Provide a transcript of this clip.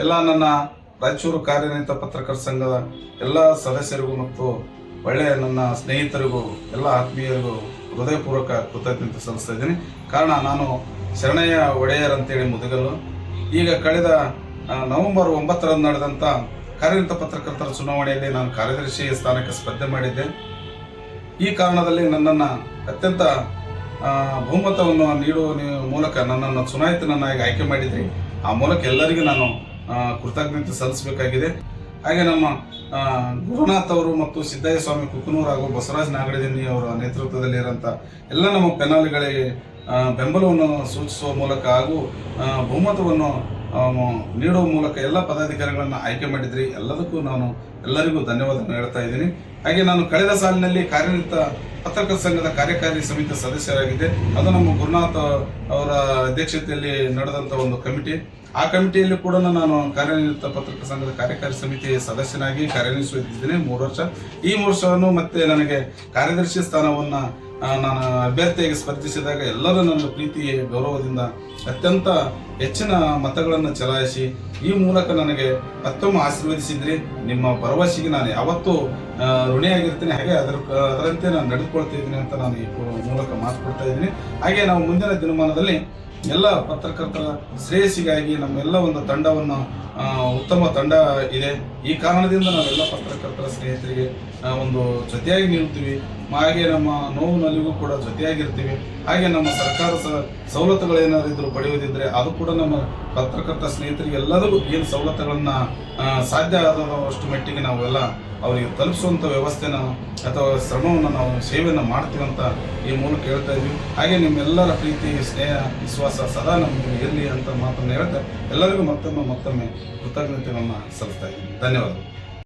ಎಲ್ಲ ನನ್ನ ರಾಯಚೂರು ಕಾರ್ಯನಿರತ ಪತ್ರಕರ್ತರ ಸಂಘದ ಎಲ್ಲ ಸದಸ್ಯರಿಗೂ ಮತ್ತು ಒಳ್ಳೆಯ ನನ್ನ ಸ್ನೇಹಿತರಿಗೂ ಎಲ್ಲ ಆತ್ಮೀಯರಿಗೂ ಹೃದಯಪೂರ್ವಕ ಕೃತಜ್ಞತೆ ಸಲ್ಲಿಸ್ತಾ ಇದ್ದೀನಿ. ಕಾರಣ ನಾನು ಶರಣಯ್ಯ ಒಡೆಯರ್ ಅಂತೇಳಿ ಮುದಗಲ್ಲು. ಈಗ ಕಳೆದ ನವೆಂಬರ್ 9ರಂದು ನಡೆದಂಥ ಕಾರ್ಯನಿರತ ಪತ್ರಕರ್ತರ ಚುನಾವಣೆಯಲ್ಲಿ ನಾನು ಕಾರ್ಯದರ್ಶಿ ಸ್ಥಾನಕ್ಕೆ ಸ್ಪರ್ಧೆ ಮಾಡಿದ್ದೆ. ಈ ಕಾರಣದಲ್ಲಿ ನನ್ನನ್ನು ಅತ್ಯಂತ ಬಹುಮತವನ್ನು ನೀಡುವ ಮೂಲಕ ನನ್ನನ್ನು ಚುನಾಯಿತನನ್ನಾಗಿ ಆಯ್ಕೆ ಮಾಡಿದ್ರಿ. ಆ ಮೂಲಕ ಎಲ್ಲರಿಗೂ ನಾನು ಕೃತಜ್ಞತೆ ಸಲ್ಲಿಸಬೇಕಾಗಿದೆ. ಹಾಗೆ ನಮ್ಮ ಗುರುನಾಥ್ ಅವರು ಮತ್ತು ಸಿದ್ದಯ್ಯ ಸ್ವಾಮಿ ಕುಕನೂರು ಹಾಗೂ ಬಸವರಾಜ ನಾಗಡಿದಿನ್ನಿ ಅವರ ನೇತೃತ್ವದಲ್ಲಿ ಇರುವಂಥ ಎಲ್ಲ ನಮ್ಮ ಪೆನಾಲಿಗಳಿಗೆ ಬೆಂಬಲವನ್ನು ಸೂಚಿಸುವ ಮೂಲಕ ಹಾಗೂ ಬಹುಮತವನ್ನು ನೀಡುವ ಮೂಲಕ ಎಲ್ಲ ಪದಾಧಿಕಾರಿಗಳನ್ನು ಆಯ್ಕೆ ಮಾಡಿದ್ರಿ. ಎಲ್ಲದಕ್ಕೂ ನಾನು ಎಲ್ಲರಿಗೂ ಧನ್ಯವಾದ ಹೇಳ್ತಾ ಇದ್ದೀನಿ. ಹಾಗೆ ನಾನು ಕಳೆದ ಸಾಲಿನಲ್ಲಿ ಕಾರ್ಯನಿರತ ಪತ್ರಕರ್ತರ ಸಂಘದ ಕಾರ್ಯಕಾರಿ ಸಮಿತಿ ಸದಸ್ಯರಾಗಿದ್ದೆ. ಅದು ನಮ್ಮ ಗುರುನಾಥ್ ಅವರ ಅಧ್ಯಕ್ಷತೆಯಲ್ಲಿ ನಡೆದಂಥ ಒಂದು ಕಮಿಟಿ. ಆ ಕಮಿಟಿಯಲ್ಲಿ ಕೂಡ ನಾನು ಕಾರ್ಯನಿರತ ಪತ್ರಕರ್ತರ ಸಂಘದ ಕಾರ್ಯಕಾರಿ ಸಮಿತಿ ಸದಸ್ಯನಾಗಿ ಕಾರ್ಯನಿರ್ವಹಿಸಿದ್ದೇನೆ 3 ವರ್ಷ. ಈ 3 ವರ್ಷವನ್ನು ಮತ್ತೆ ನನಗೆ ಕಾರ್ಯದರ್ಶಿ ಸ್ಥಾನವನ್ನು ನಾನು ಅಭ್ಯರ್ಥಿಯಾಗಿ ಸ್ಪರ್ಧಿಸಿದಾಗ ಎಲ್ಲರೂ ನನ್ನ ಪ್ರೀತಿ ಗೌರವದಿಂದ ಅತ್ಯಂತ ಹೆಚ್ಚಿನ ಮತಗಳನ್ನು ಚಲಾಯಿಸಿ ಈ ಮೂಲಕ ನನಗೆ ಮತ್ತೊಮ್ಮೆ ಆಶೀರ್ವದಿಸಿದ್ರಿ. ನಿಮ್ಮ ಭರವಸೆಗೆ ನಾನು ಯಾವತ್ತೂ ಋಣಿಯಾಗಿರ್ತೀನಿ. ಹಾಗೆ ಅದರಂತೆ ನಾನು ನಡೆದುಕೊಳ್ತಾ ಇದ್ದೀನಿ ಅಂತ ನಾನು ಈ ಮೂಲಕ ಮಾತು ಕೊಡ್ತಾ ಇದ್ದೀನಿ. ಹಾಗೆ ನಾವು ಮುಂದಿನ ದಿನಮಾನದಲ್ಲಿ ಎಲ್ಲ ಪತ್ರಕರ್ತರ ಶ್ರೇಯಸ್ಸಿಗಾಗಿ ನಮ್ಮೆಲ್ಲ ಒಂದು ತಂಡವನ್ನು ಉತ್ತಮ ತಂಡ ಇದೆ. ಈ ಕಾರಣದಿಂದ ನಾವೆಲ್ಲ ಪತ್ರಕರ್ತರ ಸ್ನೇಹಿತರಿಗೆ ಒಂದು ಜೊತೆಯಾಗಿ ನಿಲ್ತೀವಿ. ಹಾಗೆ ನಮ್ಮ ನೋವು ನಲಿಗೂ ಕೂಡ ಜೊತೆಯಾಗಿರ್ತೀವಿ. ಹಾಗೆ ನಮ್ಮ ಸರ್ಕಾರ ಸವಲತ್ತುಗಳೇನಾದ್ರು ಇದ್ರು ಪಡೆಯುವುದಿದ್ರೆ ಅದು ಕೂಡ ನಮ್ಮ ಪತ್ರಕರ್ತರ ಸ್ನೇಹಿತರಿಗೆ ಎಲ್ಲರಿಗೂ ಏನು ಸವಲತ್ತುಗಳನ್ನ ಸಾಧ್ಯ ಆದಷ್ಟು ಮಟ್ಟಿಗೆ ನಾವೆಲ್ಲ ಅವರಿಗೆ ತಲುಪಿಸುವಂಥ ವ್ಯವಸ್ಥೆನ ಅಥವಾ ಶ್ರಮವನ್ನು ನಾವು ಸೇವೆಯನ್ನು ಮಾಡ್ತೀವಿ ಅಂತ ಈ ಮೂಲಕ ಹೇಳ್ತಾ ಇದ್ವಿ. ಹಾಗೆ ನಿಮ್ಮೆಲ್ಲರ ಪ್ರೀತಿ ಸ್ನೇಹ ವಿಶ್ವಾಸ ಸದಾ ನಮಗೆ ಇರಲಿ ಅಂತ ಮಾತನ್ನು ಹೇಳ್ತಾ ಎಲ್ಲರಿಗೂ ಮತ್ತೊಮ್ಮೆ ಕೃತಜ್ಞತೆಗಳನ್ನು ಸಲ್ಲಿಸ್ತಾ ಇದ್ದೀನಿ. ಧನ್ಯವಾದಗಳು.